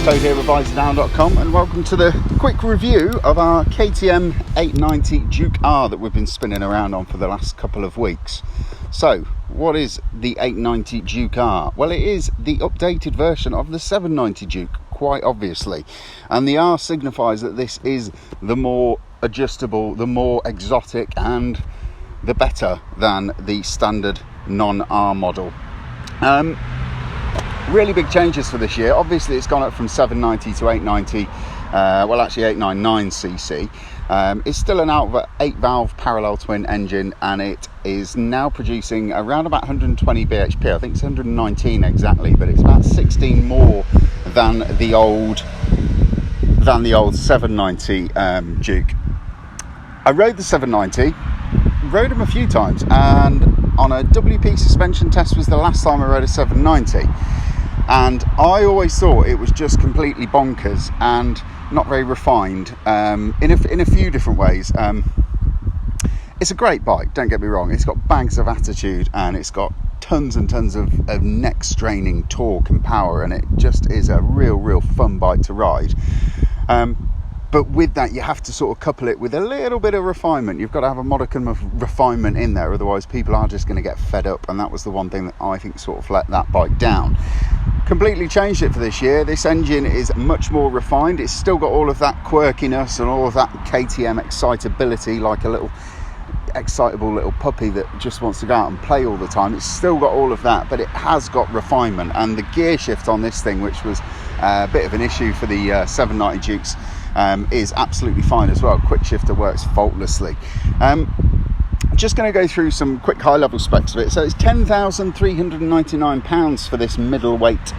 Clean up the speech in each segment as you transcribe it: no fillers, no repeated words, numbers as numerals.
Toad here with Visordown.com, and welcome to the quick review of our KTM 890 Duke R that we've been spinning around on for the last couple of weeks. So, what is the 890 Duke R? Well, it is the updated version of the 790 Duke, quite obviously. And the R signifies that this is the more adjustable, the more exotic, and the better than the standard non-R model. Really big changes for this year. Obviously it's gone up from 790 to 890, well actually 899cc. It's still an 8 valve parallel twin engine, and it is now producing around about 120 bhp. I think it's 119 exactly, but it's about 16 more than the old 790 Duke. I rode the 790, rode them a few times, and on a WP suspension test was the last time I rode a 790. And I always thought it was just completely bonkers and not very refined in a few different ways. It's a great bike, don't get me wrong. It's got bags of attitude, and it's got tons and tons of neck straining torque and power, and it just is a real fun bike to ride. But with that, you have to sort of couple it with a little bit of refinement. You've got to have a modicum of refinement in there, otherwise people are just going to get fed up, and that was the one thing that I think sort of let that bike down. Completely changed it for this year. This engine is much more refined. It's still got all of that quirkiness and all of that KTM excitability, like a little excitable little puppy that just wants to go out and play all the time. It's still got all of that, but it has got refinement. And the gear shift on this thing, which was a bit of an issue for the 790 Dukes, is absolutely fine as well. Quick shifter works faultlessly. Just going to go through some quick high-level specs of it. So it's £10,399 for this middleweight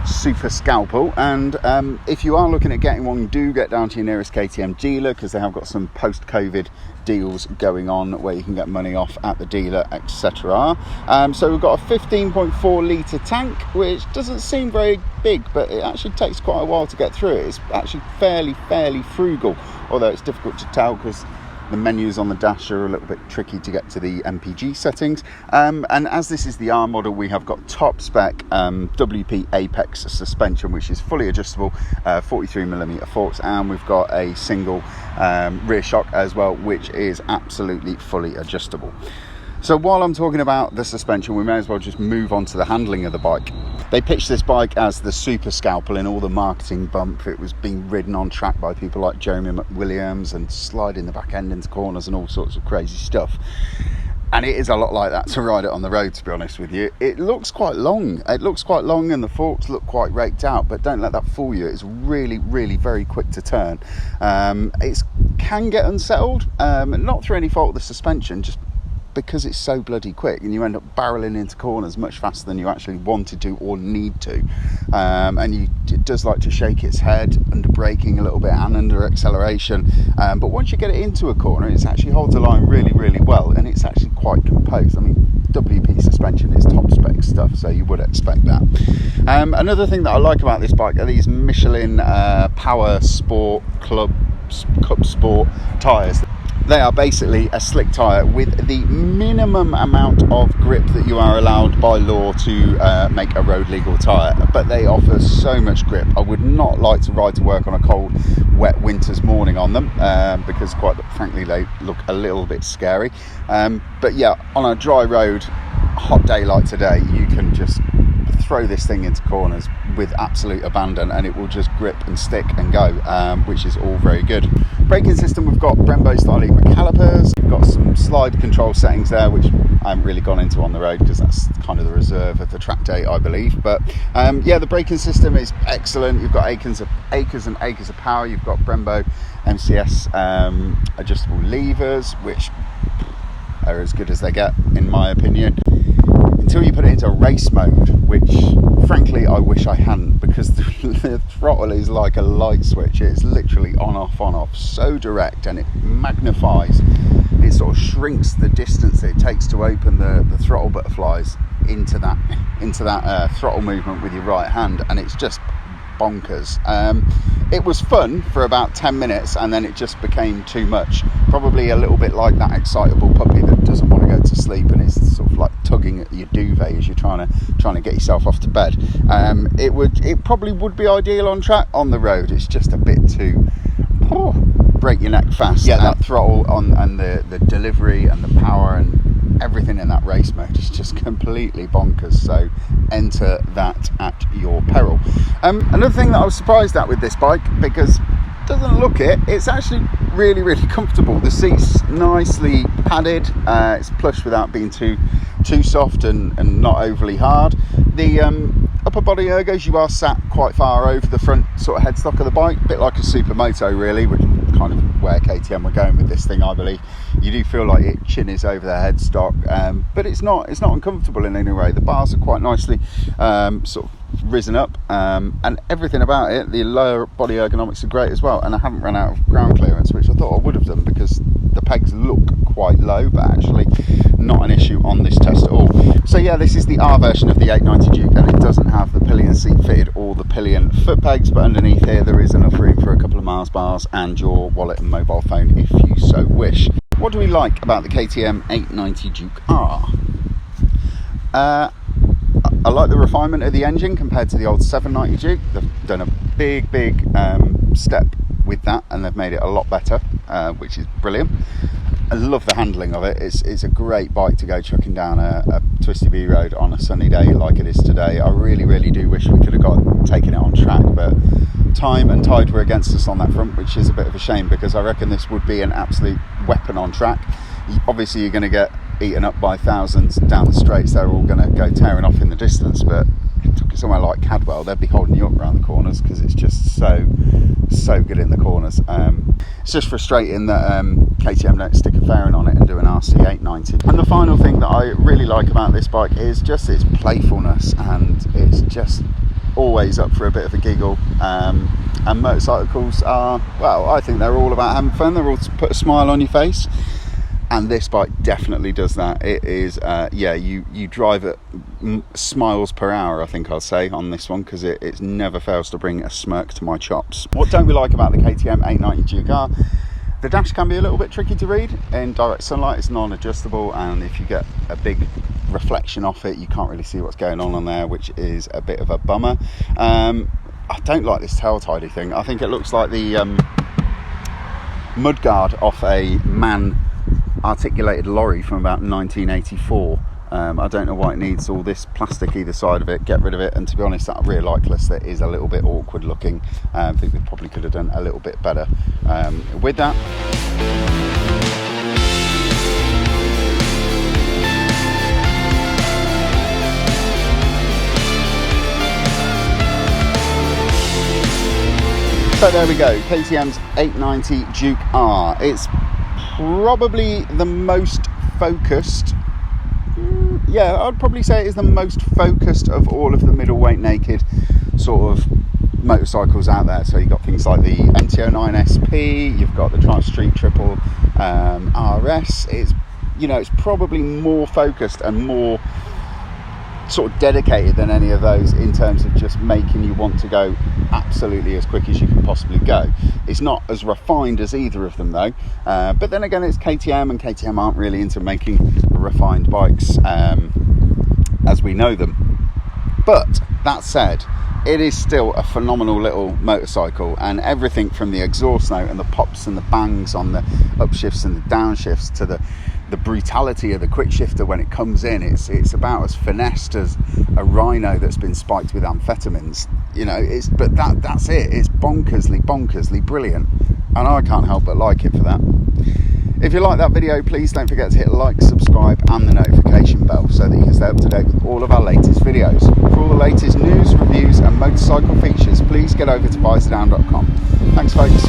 Super Scalpel, and if you are looking at getting one, do get down to your nearest KTM dealer, because they have got some post-COVID deals going on where you can get money off at the dealer, etc. So we've got a 15.4 litre tank, which doesn't seem very big, but it actually takes quite a while to get through it. It's actually fairly frugal, although it's difficult to tell because the menus on the dash are a little bit tricky to get to the MPG settings. And as this is the R model, we have got top spec WP Apex suspension, which is fully adjustable, 43mm forks, and we've got a single rear shock as well, which is absolutely fully adjustable. So while I'm talking about the suspension, we may as well just move on to the handling of the bike. They pitched this bike as the Super Scalpel in all the marketing bump. It was being ridden on track by people like Jeremy McWilliams and sliding the back end into corners and all sorts of crazy stuff. And it is a lot like that to ride it on the road, to be honest with you. It looks quite long. And the forks look quite raked out, but don't let that fool you. It's really very quick to turn. It can get unsettled, not through any fault of the suspension, just because it's so bloody quick, and you end up barreling into corners much faster than you actually wanted to or need to. And it does like to shake its head under braking a little bit and under acceleration. But once you get it into a corner, it actually holds the line really well, and it's actually quite composed. I mean, WP suspension is top spec stuff, so you would expect that. Another thing that I like about this bike are these Michelin Power Sport Cup Sport tyres. They are basically a slick tyre with the minimum amount of grip that you are allowed by law to make a road legal tyre, but they offer so much grip. I would not like to ride to work on a cold, wet winter's morning on them, because quite frankly they look a little bit scary. But yeah, on a dry road, hot day like today, you can just throw this thing into corners with absolute abandon, and it will just grip and stick and go, which is all very good. Braking system, we've got Brembo Stylema calipers. We've got some slide control settings there, which I haven't really gone into on the road because that's kind of the reserve of the track day, I believe. But yeah, the braking system is excellent. You've got acres and acres of power. You've got Brembo MCS adjustable levers, which are as good as they get, in my opinion, until you put it into race mode, which frankly I wish I hadn't, because the throttle is like a light switch. It's literally on off, so direct, and it magnifies, it sort of shrinks the distance it takes to open the throttle butterflies into that throttle movement with your right hand, and it's just bonkers. It was fun for about 10 minutes and then it just became too much. Probably a little bit like that excitable puppy that doesn't want to go to sleep and is sort of like tugging at your duvet as you're trying to get yourself off to bed. It probably would be ideal on track. On the road it's just a bit too break your neck fast. Yeah, that throttle on and the delivery and the power and everything in that race mode is just completely bonkers, so enter that at your peril. Another thing that I was surprised at with this bike, because it doesn't look it, it's actually really, really comfortable. The seat's nicely padded, it's plush without being too soft and not overly hard. The upper body ergos, you are sat quite far over the front sort of headstock of the bike, a bit like a supermoto really, which is kind of where KTM were going with this thing, I believe. You do feel like it chin is over the headstock, but it's not uncomfortable in any way. The bars are quite nicely sort of risen up, and everything about it, the lower body ergonomics are great as well, and I haven't run out of ground clearance, which I thought I would have done because the pegs look quite low, but actually not an issue on this test at all. So yeah, this is the R version of the 890 Duke, and it doesn't have the pillion seat fitted or the pillion foot pegs, but underneath here there is enough room for a couple of Mars bars and your wallet and mobile phone if you so wish. What do we like about the KTM 890 Duke R? I like the refinement of the engine compared to the old 790 Duke. They've done a big step with that, and they've made it a lot better, which is brilliant. I love the handling of it. It's a great bike to go trucking down a twisty B road on a sunny day like it is today. I really do wish we could have taken it on track, but time and tide were against us on that front, which is a bit of a shame because I reckon this would be an absolute weapon on track. Obviously you're going to get eaten up by thousands down the straights. They're all going to go tearing off in the distance, but took it somewhere like Cadwell, they'd be holding you up around the corners because it's just so good in the corners. It's just frustrating that KTM don't stick a fairing on it and do an RC 890. And the final thing that I really like about this bike is just its playfulness, and it's just always up for a bit of a giggle. And motorcycles are, well, I think they're all about having fun. They're all to put a smile on your face, and this bike definitely does that. It is you drive at smiles per hour, I think I'll say, on this one, because it never fails to bring a smirk to my chops. What don't we like about the KTM 890 Duke R? The dash can be a little bit tricky to read. In direct sunlight it's non-adjustable, and if you get a big reflection off it you can't really see what's going on there, which is a bit of a bummer. I don't like this tail tidy thing. I think it looks like the mudguard off a MAN articulated lorry from about 1984. I don't know why it needs all this plastic either side of it. Get rid of it. And to be honest, that rear light cluster is a little bit awkward looking. I think we probably could have done a little bit better with that. So there we go, KTM's 890 Duke R. It's probably the most focused, yeah, I'd probably say it is the most focused of all of the middleweight naked sort of motorcycles out there. So you've got things like the MT-09 SP, you've got the Triumph Street Triple RS. It's probably more focused and more sort of dedicated than any of those in terms of just making you want to go absolutely as quick as you can possibly go. It's not as refined as either of them though, but then again it's KTM, and KTM aren't really into making refined bikes as we know them. But that said, it is still a phenomenal little motorcycle, and everything from the exhaust note and the pops and the bangs on the upshifts and the downshifts to the brutality of the quick shifter when it comes in, it's about as finessed as a rhino that's been spiked with amphetamines. But that's it. It's bonkersly brilliant, and I can't help but like it for that. If you like that video, please don't forget to hit like, subscribe and the notification bell so that you can stay up to date with all of our latest videos. For all the latest news, reviews and motorcycle features, please get over to Visordown.com. Thanks folks.